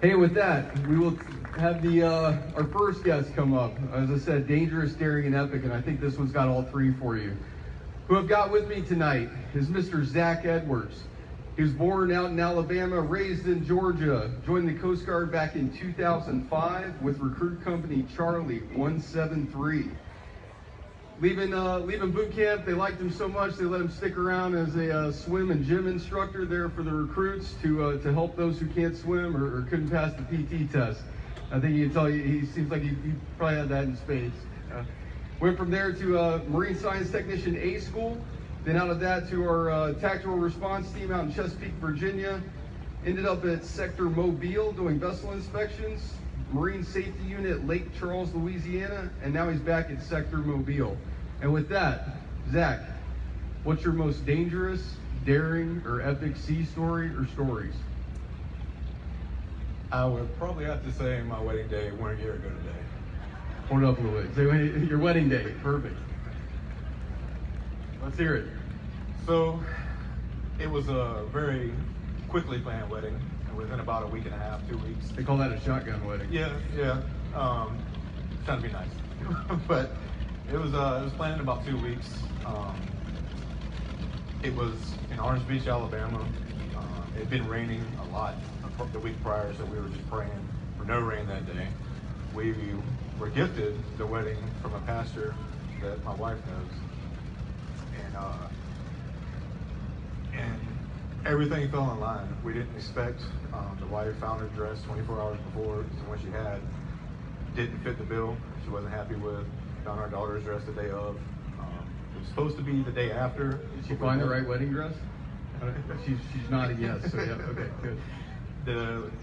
Hey, with that, we will have our first guest come up. As I said, dangerous, daring, and epic, and I think this one's got all three for you. Who I've got with me tonight is Mr. Zac Edwards. He was born out in Alabama, raised in Georgia, joined the Coast Guard back in 2005 with recruit company Charlie 173. Leaving boot camp, they liked him so much they let him stick around as a swim and gym instructor there for the recruits to help those who can't swim or couldn't pass the PT test. I think he can tell you, he seems like he probably had that in spades. Went from there to Marine Science Technician A School, then out of that to our tactical response team out in Chesapeake, Virginia. Ended up at Sector Mobile doing vessel inspections, Marine Safety Unit Lake Charles, Louisiana, and now he's back at Sector Mobile. And with that, Zac, what's your most dangerous, daring, or epic sea story or stories? I would probably have to say my wedding day 1 year ago today. Hold it up a little bit. Say your wedding day. Perfect. Let's hear it. So it was a very quickly planned wedding. Within about a week and a half, 2 weeks. They call that a shotgun wedding. Yeah. Trying to be nice, but it was planned in about 2 weeks. It was in Orange Beach, Alabama. It had been raining a lot the week prior, so we were just praying for no rain that day. We were gifted the wedding from a pastor that my wife knows, and everything fell in line. We didn't expect. The wife found her dress 24 hours before, so when she had, didn't fit the bill. She wasn't happy with. Found our daughter's dress the day of. It was supposed to be the day after. Did she find the right wedding dress? She's nodding yes. So yeah, okay, good.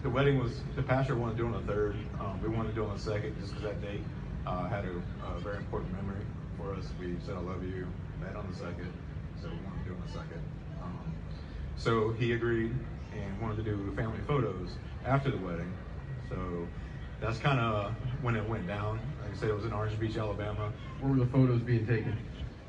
The wedding was, the pastor wanted to do it on the 3rd. We wanted to do it on the 2nd just because that date had a very important memory for us. We said I love you, met on the 2nd, so we wanted to do it on the 2nd. So he agreed and wanted to do family photos after the wedding. So that's kind of when it went down. Like I said, it was in Orange Beach, Alabama. Where were the photos being taken?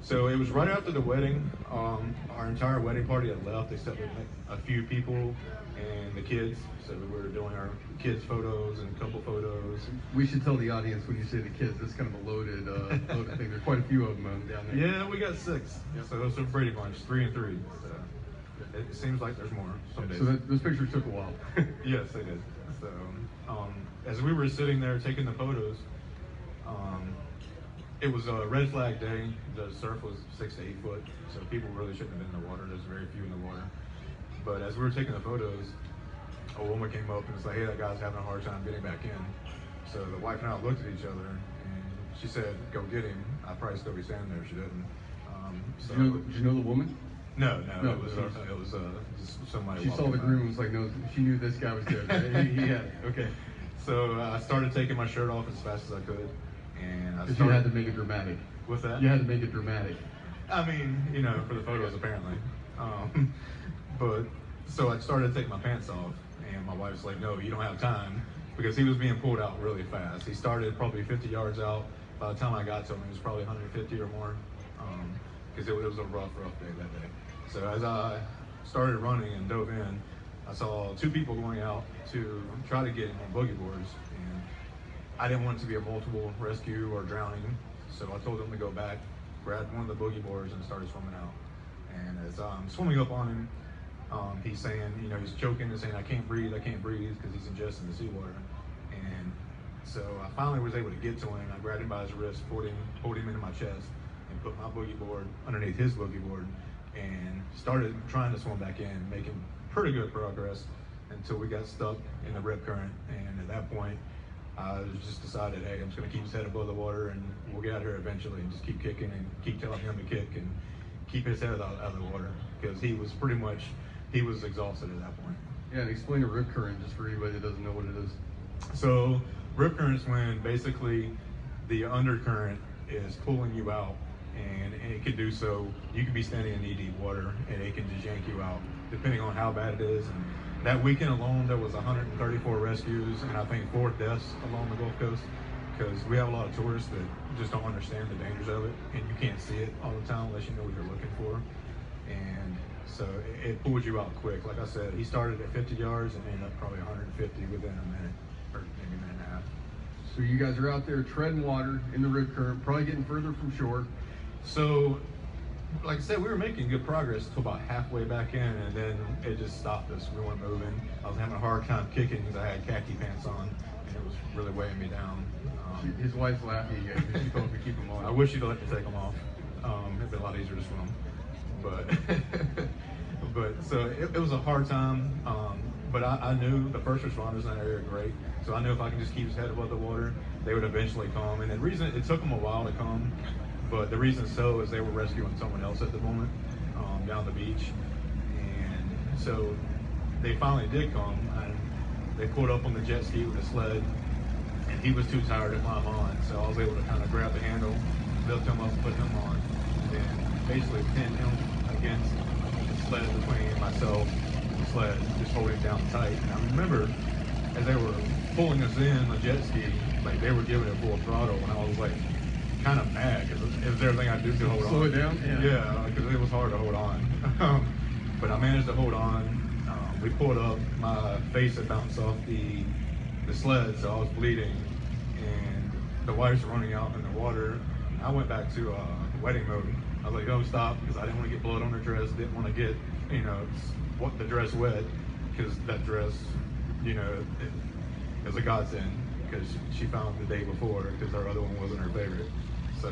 So it was right after the wedding. Our entire wedding party had left except for a few people and the kids. So we were doing our kids' photos and couple photos. We should tell the audience when you say the kids, that's kind of a loaded thing. There's quite a few of them down there. Yeah, we got 6. Yep. So it was a Brady bunch, 3 and 3. So it seems like there's more some days. So those pictures took a while. Yes, they did. So as we were sitting there taking the photos, it was a red flag day. The surf was 6 to 8 foot, so people really shouldn't have been in the water. There's very few in the water. But as we were taking the photos, a woman came up and was like, "Hey, that guy's having a hard time getting back in." So the wife and I looked at each other, and she said, "Go get him." I'd probably still be standing there if she didn't. Did you know the woman? No, it was just somebody. She saw the groom and was like, no, she knew this guy was good. He had it. Okay. So I started taking my shirt off as fast as I could, and you had to make it dramatic. What's that? You had to make it dramatic. I mean, for the photos apparently. But so I started taking my pants off, and my wife's like, "No, you don't have time," because he was being pulled out really fast. He started probably 50 yards out. By the time I got to him, he was probably 150 or more, because it was a rough day that day. So as I started running and dove in, I saw 2 people going out to try to get him on boogie boards, and I didn't want it to be a multiple rescue or drowning, so I told them to go back, grabbed one of the boogie boards, and started swimming out. And as I'm swimming up on him, he's saying, he's choking and saying, I can't breathe, because he's ingesting the seawater. And so I finally was able to get to him. I grabbed him by his wrist, pulled him into my chest, and put my boogie board underneath his boogie board, and started trying to swim back in, making pretty good progress until we got stuck in the rip current. And at that point, I just decided, hey, I'm just going to keep his head above the water, and we'll get out here eventually, and just keep kicking and keep telling him to kick and keep his head out of the water, because he was exhausted at that point. Yeah, and explain a rip current just for anybody that doesn't know what it is. So rip current's when basically the undercurrent is pulling you out, and it can do so. You could be standing in knee-deep water, and it can just yank you out, depending on how bad it is. And that weekend alone, there was 134 rescues, and I think 4 deaths along the Gulf Coast, because we have a lot of tourists that just don't understand the dangers of it, and you can't see it all the time unless you know what you're looking for. And So it pulls you out quick. Like I said, he started at 50 yards and ended up probably 150 within a minute, or maybe a minute and a half. So you guys are out there treading water in the rip current, probably getting further from shore. So, like I said, we were making good progress until about halfway back in, and then it just stopped us. We weren't moving. I was having a hard time kicking because I had khaki pants on, and it was really weighing me down. His wife's laughing again because she told him to keep them on. I wish you'd let me take them off. It'd be a lot easier to swim. But so it was a hard time. But I knew the first responders in that area are great. So I knew if I could just keep his head above the water, they would eventually come. And the reason it took them a while to come, but the reason so is they were rescuing someone else at the moment down the beach. And so they finally did come, and they pulled up on the jet ski with a sled, and he was too tired to climb on. So I was able to kind of grab the handle, lift him up, put him on, and then basically pin him against the sled between myself and the sled, just holding it down tight. And I remember as they were pulling us in the jet ski, like they were giving it full throttle, and I was like kind of mad because it was everything I do to hold on. Slow it down? Yeah, because it was hard to hold on. But I managed to hold on. We pulled up, my face had bounced off the sled, so I was bleeding, and the wires were running out in the water. I went back to wedding mode. I was like, don't stop, because I didn't want to get blood on her dress, didn't want to get, the dress wet, because that dress, it was a godsend, because she found it the day before, because our other one wasn't her favorite. So,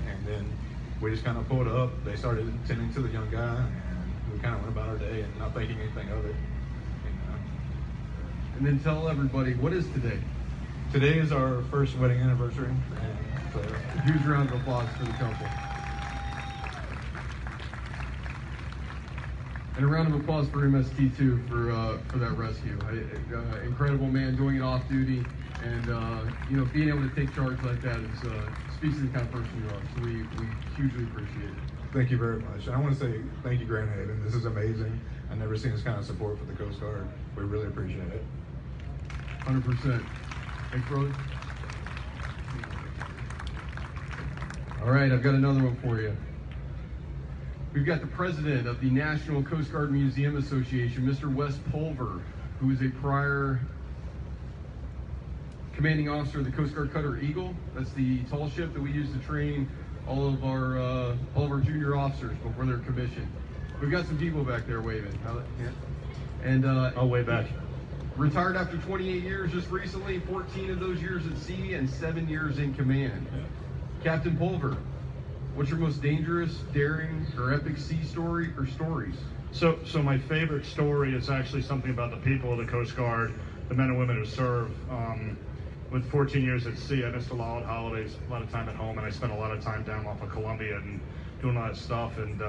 and then we just kind of pulled up. They started tending to the young guy, and we kind of went about our day and not thinking anything of it. And then tell everybody, what is today? Today is our first wedding anniversary. And so, a huge round of applause for the couple. And a round of applause for MST2 for that rescue. Incredible man doing it off duty, and being able to take charge like that speaks to the kind of person you are. So we hugely appreciate it. Thank you very much. And I want to say thank you, Grand Haven. This is amazing. I've never seen this kind of support for the Coast Guard. We really appreciate it. 100%. Thanks, brother. All right, I've got another one for you. We've got the president of the National Coast Guard Museum Association, Mr. Wes Pulver, who is a prior commanding officer of the Coast Guard cutter Eagle. That's the tall ship that we use to train all of our junior officers before they're commissioned. We've got some people back there waving. And I'll wave back. Retired after 28 years just recently, 14 of those years at sea and 7 years in command. Captain Pulver, what's your most dangerous, daring, or epic sea story or stories? So my favorite story is actually something about the people of the Coast Guard, the men and women who serve. With 14 years at sea, I missed a lot of holidays, a lot of time at home, and I spent a lot of time down off of Columbia and doing a lot of stuff. And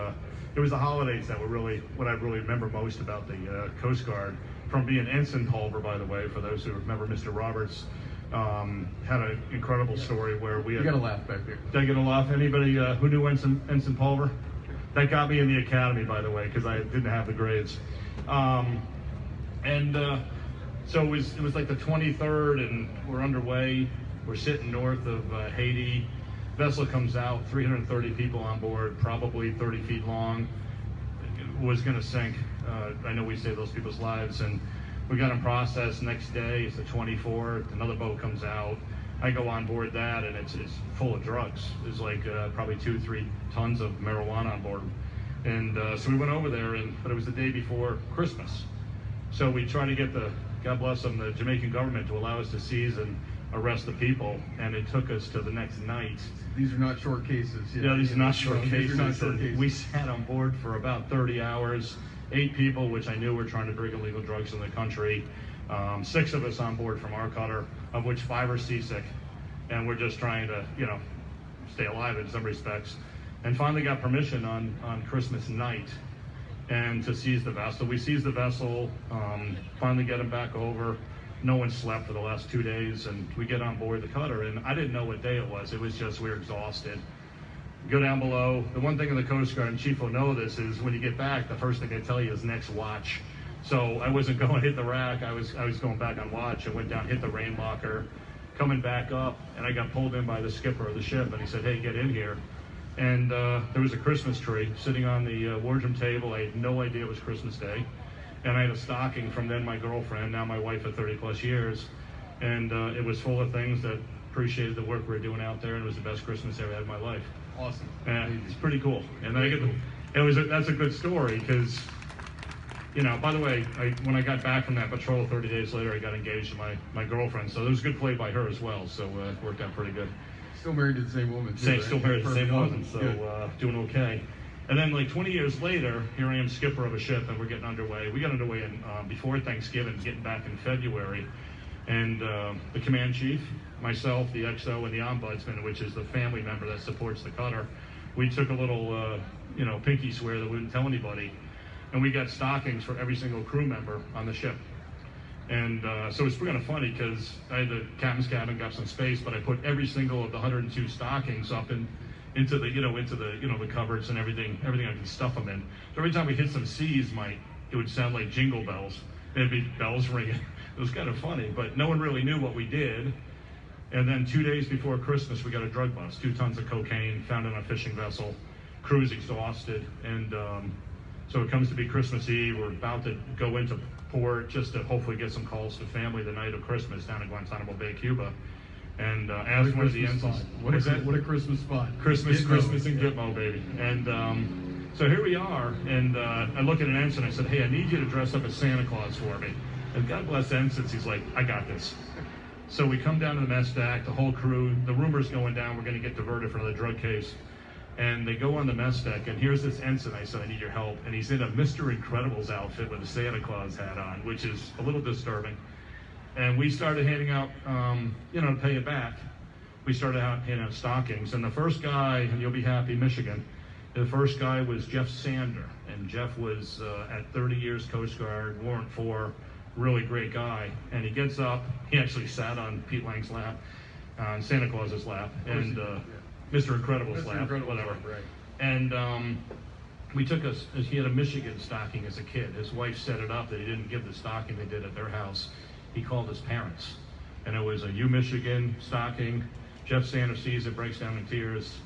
it was the holidays that were really what I really remember most about the Coast Guard. From being Ensign Pulver, by the way, for those who remember, Mr. Roberts had an incredible story where we had. You got a laugh back there. Did I get a laugh? Anybody who knew Ensign Pulver? That got me in the academy, by the way, because I didn't have the grades. So it was like the 23rd, and we're underway. We're sitting north of Haiti. Vessel comes out, 330 people on board, probably 30 feet long. It was going to sink. I know we saved those people's lives, and we got them processed. Next day, it's the 24th. Another boat comes out. I go on board that, and it's full of drugs. There's like probably 2-3 tons of marijuana on board. And so we went over there, but it was the day before Christmas. So we tried to get God bless them, the Jamaican government to allow us to seize and arrest the people, and it took us to the next night. These are not short cases. Yeah, these are not short cases. These are not short cases. We sat on board for about 30 hours, 8 people, which I knew were trying to bring illegal drugs in the country. 6 of us on board from our cutter, of which 5 are seasick, and we're just trying to, stay alive in some respects. And finally got permission on Christmas night and to seize the vessel. We seized the vessel, finally get them back over. No one slept for the last 2 days, and we get on board the cutter, and I didn't know what day it was. It was just, we were exhausted. Go down below. The one thing in the Coast Guard, and Chief will know this, is when you get back, the first thing they tell you is next watch. So I wasn't going to hit the rack. I was going back on watch and went down, hit the rain locker, coming back up, and I got pulled in by the skipper of the ship, and he said, "Hey, get in here." And there was a Christmas tree sitting on the wardroom table. I had no idea it was Christmas Day. And I had a stocking from then my girlfriend, now my wife of 30 plus years. And it was full of things that appreciated the work we were doing out there, and it was the best Christmas I ever had in my life. Awesome. It's pretty cool. And then I get that's a good story because, you know, by the way, when I got back from that patrol 30 days later, I got engaged to my girlfriend. So it was a good play by her as well. So it worked out pretty good. Still married to the same woman, too, right? Still married to the same woman, so Good. doing okay. And then like 20 years later, here I am, skipper of a ship, and we're getting underway. We got underway before Thanksgiving, getting back in February. And the command chief, myself, the XO, and the ombudsman, which is the family member that supports the cutter, we took a little, pinky swear that we wouldn't tell anybody. And we got stockings for every single crew member on the ship. And so it's kind of funny because I had the captain's cabin, got some space, but I put every single of the 102 stockings up into the cupboards and everything I could stuff them in. So every time we hit some C's, it would sound like jingle bells. There'd be bells ringing. It was kind of funny, but no one really knew what we did. And then 2 days before Christmas, we got a drug bust, 2 tons of cocaine found on a fishing vessel. Crew's exhausted, and so it comes to be Christmas Eve. We're about to go into port just to hopefully get some calls to family the night of Christmas down in Guantanamo Bay, Cuba. And asked one of the ensigns. What a Christmas spot. Christmas in Gitmo, baby. And so here we are, and I look at an ensign, I said, hey, I need you to dress up as Santa Claus for me. And God bless ensigns, he's like, I got this. So we come down to the mess deck, the whole crew, the rumor's going down, we're gonna get diverted for another drug case. And they go on the mess deck, and here's this ensign. I said, I need your help. And he's in a Mr. Incredible's outfit with a Santa Claus hat on, which is a little disturbing. And we started handing out, to pay it back. We started handing out stockings. And the first guy, and you'll be happy, Michigan, the first guy was Jeff Sander. And Jeff was at 30 years Coast Guard, Warrant 4, really great guy. And he gets up, he actually sat on Pete Lang's lap, on Santa Claus's lap, and Mr. Incredible's lap, whatever. Right. And he had a Michigan stocking as a kid. His wife set it up that he didn't give the stocking they did at their house. He called his parents. And it was a U Michigan stocking. Jeff Sander sees it, breaks down in tears,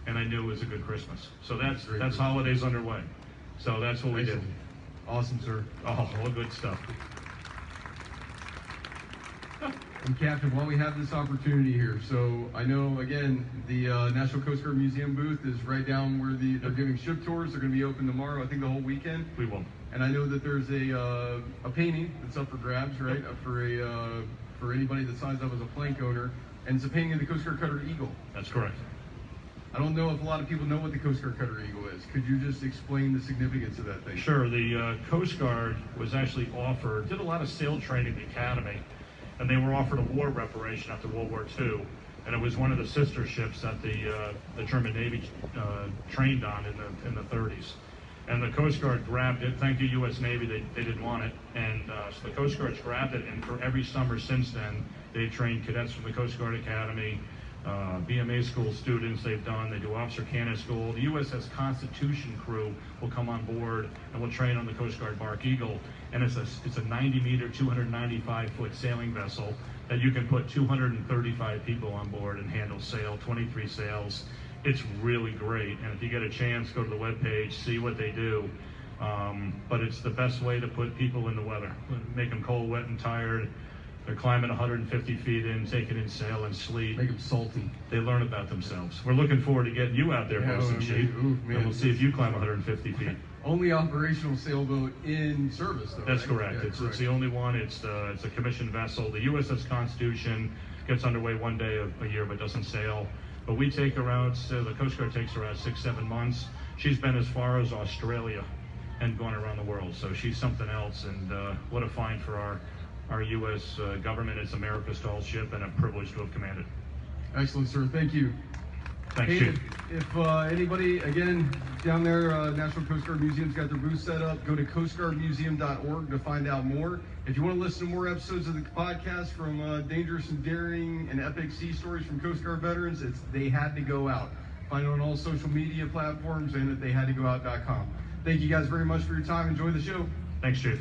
and I knew it was a good Christmas. So that's holidays underway. So that's what we did. Awesome, sir. Oh, all good stuff. And Captain, while we have this opportunity here, so I know, again, the National Coast Guard Museum booth is right down where they're giving ship tours. They're going to be open tomorrow, I think the whole weekend. We will. And I know that there's a painting that's up for grabs, right, for anybody that signs up as a plank owner, and it's a painting of the Coast Guard Cutter Eagle. That's correct. I don't know if a lot of people know what the Coast Guard Cutter Eagle is. Could you just explain the significance of that thing? Sure. The Coast Guard was actually did a lot of sail training at the Academy, and they were offered a war reparation after World War II. And it was one of the sister ships that the German Navy trained on in the 30s. And the Coast Guard grabbed it. Thank you, U.S. Navy. They didn't want it. And so the Coast Guard's grabbed it, and for every summer since then, they trained cadets from the Coast Guard Academy, BMA school students they do officer candidate school. The USS Constitution crew will come on board and will train on the Coast Guard bark Eagle. And it's a 90-meter, 295-foot sailing vessel that you can put 235 people on board and handle sail, 23 sails. It's really great, and if you get a chance, go to the webpage, see what they do. But it's the best way to put people in the weather, make them cold, wet, and tired. They're climbing 150 feet in, taking in sail and sleet. Make them salty. They learn about themselves. We're looking forward to getting you out there, Bosun Chief, and we'll see if you climb 150 feet. Only operational sailboat in service, though. That's right? correct. Yeah, It's the only one. It's a commissioned vessel. The USS Constitution gets underway one day a year, but doesn't sail. But we take her out. So the Coast Guard takes her out 6-7 months. She's been as far as Australia and gone around the world. So she's something else. And what a find for our U.S. government. It's America's tallest ship, and a privilege to have commanded. Excellent, sir. Thank you. Thanks, Hey, Chief. if anybody, again, down there, National Coast Guard Museum's got their booth set up. Go to coastguardmuseum.org to find out more. If you want to listen to more episodes of the podcast from dangerous and daring and epic sea stories from Coast Guard veterans, it's They Had to Go Out. Find it on all social media platforms and at theyhadtogout.com. Thank you guys very much for your time. Enjoy the show. Thanks, Chief.